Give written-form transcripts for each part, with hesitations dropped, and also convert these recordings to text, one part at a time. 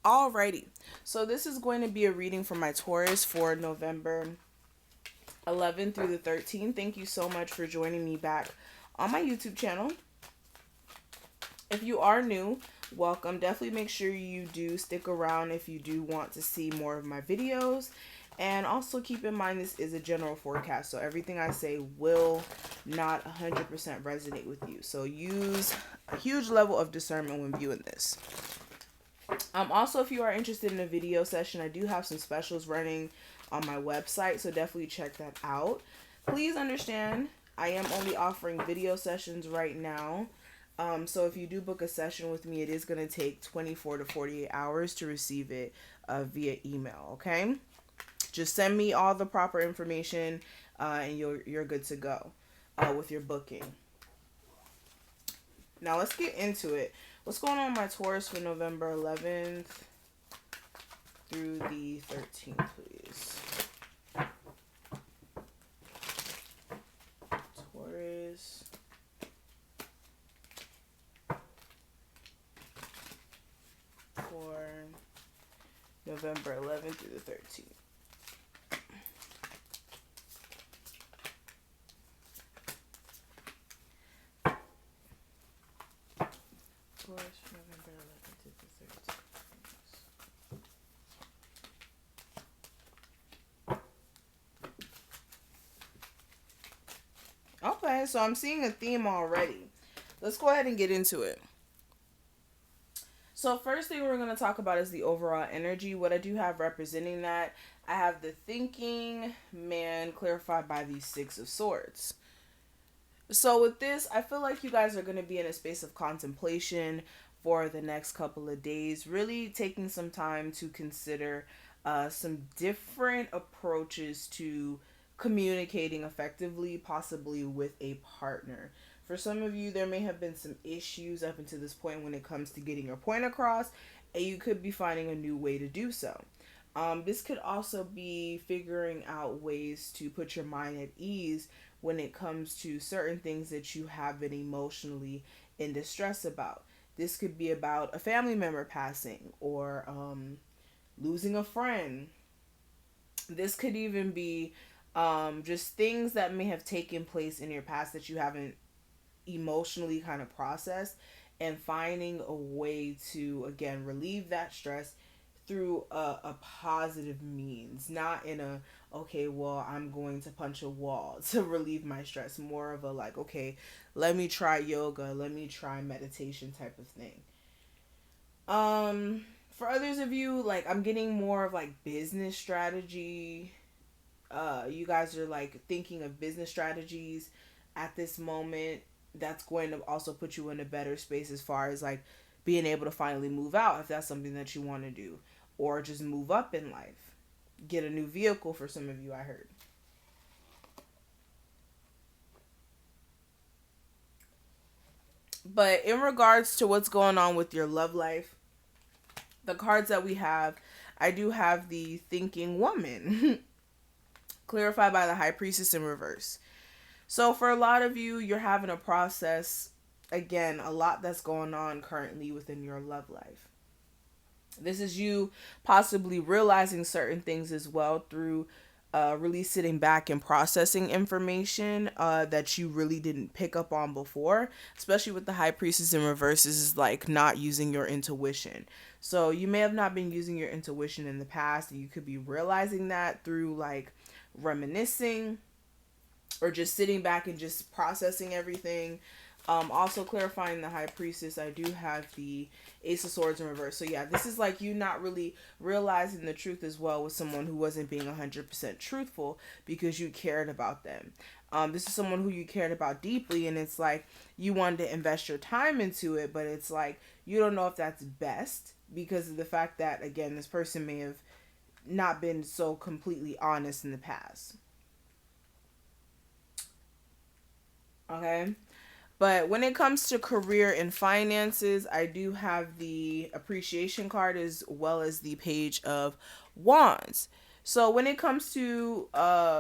Alrighty, so this is going to be a reading for my Taurus for November 11th through the 13th. Thank you so much for joining me back on my YouTube channel. If you are new, welcome. Definitely make sure you do stick around if you do want to see more of my videos. And also keep in mind this is a general forecast, so everything I say will not 100% resonate with you. So use a huge level of discernment when viewing this. Also, if you are interested in a video session, I do have some specials running on my website, so definitely check that out. Please understand, I am only offering video sessions right now. So if you do book a session with me, it is going to take 24 to 48 hours to receive it via email, okay? Just send me all the proper information and you're good to go with your booking. Now let's get into it. What's going on with my Taurus for November 11th through the 13th, please? Taurus. For November 11th through the 13th. Taurus for November 11th to the 13th. Okay, so I'm seeing a theme already. Let's go ahead and get into it. So first thing we're going to talk about is the overall energy. What I do have representing that, I have the thinking man clarified by the Six of Swords. So with this, I feel like you guys are going to be in a space of contemplation for the next couple of days, really taking some time to consider some different approaches to communicating effectively, possibly with a partner. For some of you, there may have been some issues up until this point when it comes to getting your point across, and you could be finding a new way to do so. This could also be figuring out ways to put your mind at ease when it comes to certain things that you have been emotionally in distress about. This could be about a family member passing or losing a friend. This could even be just things that may have taken place in your past that you haven't emotionally kind of processed, and finding a way to, again, relieve that stress through a positive means, not in a okay, well, I'm going to punch a wall to relieve my stress. More of a like, okay, let me try yoga, let me try meditation type of thing. For others of you, like, I'm getting more of like business strategy. You guys are like thinking of business strategies at this moment. That's going to also put you in a better space as far as like being able to finally move out if that's something that you want to do, or just move up in life, get a new vehicle for some of you, I heard. But in regards to what's going on with your love life, the cards that we have, I do have the thinking woman clarified by the high priestess in reverse. So for a lot of you, you're having a process, again, a lot that's going on currently within your love life. This is you possibly realizing certain things as well through really sitting back and processing information that you really didn't pick up on before, especially with the high priestess in reverse. This is like not using your intuition. So you may have not been using your intuition in the past, and you could be realizing that through like reminiscing or just sitting back and just processing everything. Also clarifying the high priestess, I do have the ace of swords in reverse. So yeah, this is like you not really realizing the truth as well with someone who wasn't being 100% truthful because you cared about them. This is someone who you cared about deeply, and it's like you wanted to invest your time into it, but it's like you don't know if that's best because of the fact that, again, this person may have not been so completely honest in the past. Okay. But when it comes to career and finances, I do have the appreciation card as well as the page of wands. So when it comes to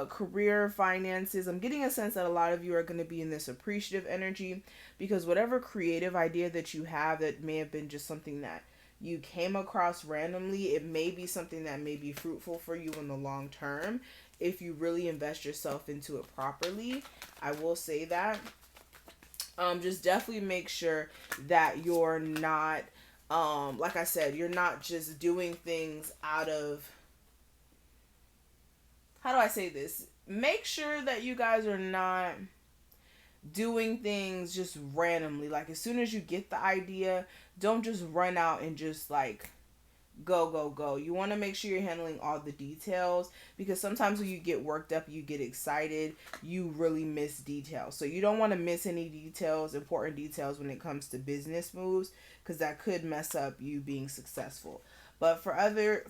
career finances, I'm getting a sense that a lot of you are going to be in this appreciative energy because whatever creative idea that you have that may have been just something that you came across randomly, it may be something that may be fruitful for you in the long term if you really invest yourself into it properly. I will say that. Just definitely make sure that you're not, like I said, you're not just doing things out of, how do I say this? Make sure that you guys are not doing things just randomly. Like, as soon as you get the idea, don't just run out and just like go, go, go. You want to make sure you're handling all the details, because sometimes when you get worked up, you get excited, you really miss details. So you don't want to miss any details, important details, when it comes to business moves, because that could mess up you being successful. But other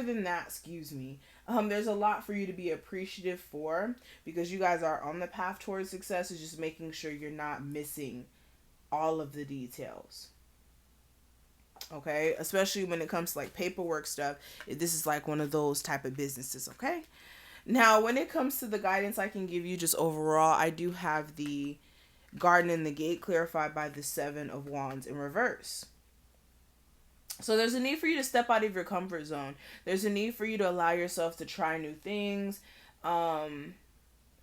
than that, excuse me, there's a lot for you to be appreciative for, because you guys are on the path towards success. Is just making sure you're not missing all of the details. Okay, especially when it comes to like paperwork stuff. This is like one of those type of businesses. Okay, now when it comes to the guidance I can give you just overall, I do have the Garden in the Gate clarified by the Seven of Wands in reverse. So there's a need for you to step out of your comfort zone. There's a need for you to allow yourself to try new things,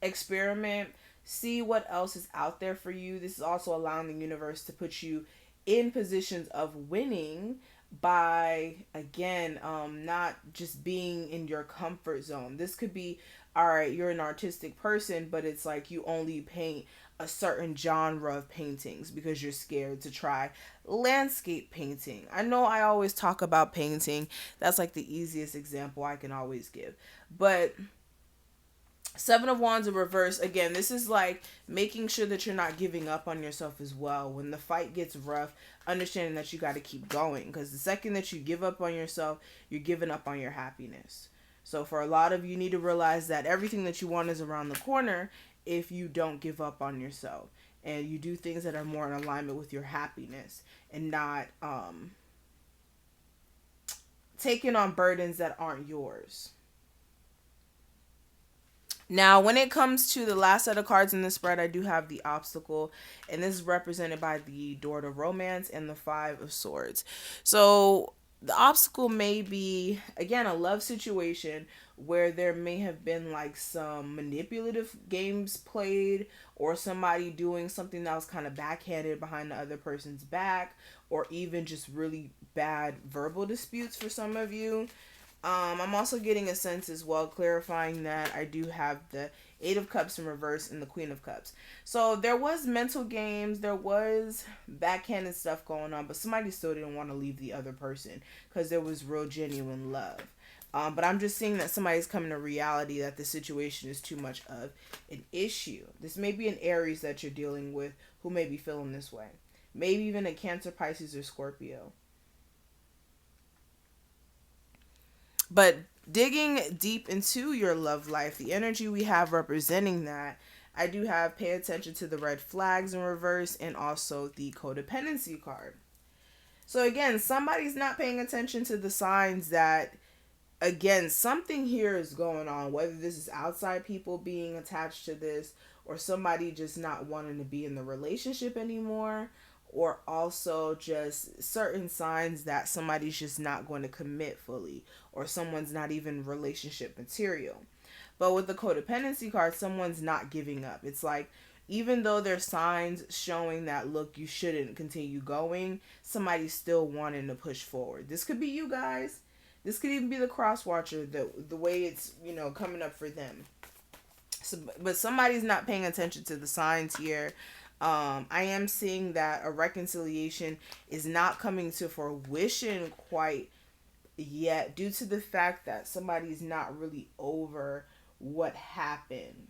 experiment, see what else is out there for you. This is also allowing the universe to put you in positions of winning by, again, not just being in your comfort zone. This could be, all right, you're an artistic person, but it's like you only paint a certain genre of paintings because you're scared to try landscape painting. I know I always talk about painting. That's like the easiest example I can always give. But Seven of Wands in reverse, again, this is like making sure that you're not giving up on yourself as well. When the fight gets rough, understanding that you got to keep going, because the second that you give up on yourself, you're giving up on your happiness. So for a lot of you, need to realize that everything that you want is around the corner if you don't give up on yourself and you do things that are more in alignment with your happiness, and not taking on burdens that aren't yours. Now, when it comes to the last set of cards in the spread, I do have the Obstacle, and this is represented by the Door to Romance and the Five of Swords. So the obstacle may be, again, a love situation where there may have been like some manipulative games played, or somebody doing something that was kind of backhanded behind the other person's back, or even just really bad verbal disputes for some of you. I'm also getting a sense as well, clarifying that I do have the Eight of Cups in reverse and the Queen of Cups. So there was mental games, there was backhanded stuff going on, but somebody still didn't want to leave the other person because there was real genuine love. But I'm just seeing that somebody's coming to reality that the situation is too much of an issue. This may be an Aries that you're dealing with who may be feeling this way. Maybe even a Cancer, Pisces, or Scorpio. But digging deep into your love life, the energy we have representing that, I do have pay attention to the red flags in reverse and also the codependency card. So again, somebody's not paying attention to the signs that, again, something here is going on, whether this is outside people being attached to this, or somebody just not wanting to be in the relationship anymore, or also just certain signs that somebody's just not going to commit fully, or someone's not even relationship material. But with the codependency card, someone's not giving up. It's like, even though there's signs showing that, look, you shouldn't continue going, somebody's still wanting to push forward. This could be you guys. This could even be the cross watcher, the way it's, coming up for them. So, but somebody's not paying attention to the signs here. I am seeing that a reconciliation is not coming to fruition quite yet, due to the fact that somebody's not really over what happened.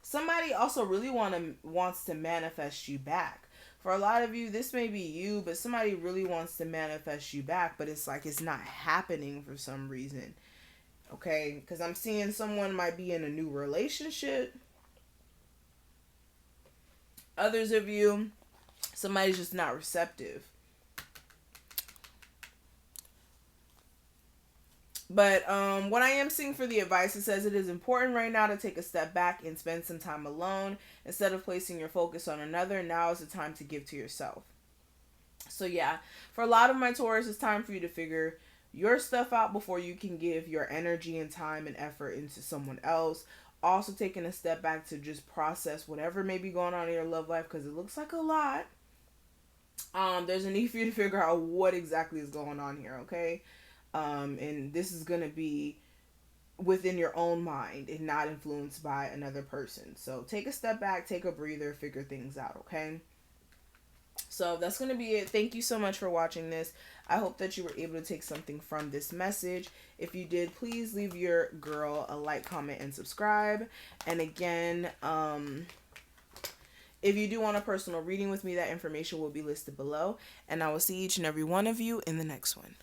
Somebody also really wants to manifest you back. For a lot of you, this may be you, but somebody really wants to manifest you back, but it's like it's not happening for some reason. Okay? Because I'm seeing someone might be in a new relationship. Others of you, somebody's just not receptive. But what I am seeing for the advice, it says it is important right now to take a step back and spend some time alone. Instead of placing your focus on another, now is the time to give to yourself. So yeah, for a lot of my Taurus, it's time for you to figure your stuff out before you can give your energy and time and effort into someone else. Also taking a step back to just process whatever may be going on in your love life, because it looks like a lot. There's a need for you to figure out what exactly is going on here, okay? And this is gonna be within your own mind and not influenced by another person. So take a step back, take a breather, figure things out, okay? So that's going to be it. Thank you so much for watching this. I hope that you were able to take something from this message. If you did, please leave your girl a like, comment, and subscribe. And again, if you do want a personal reading with me, that information will be listed below. And I will see each and every one of you in the next one.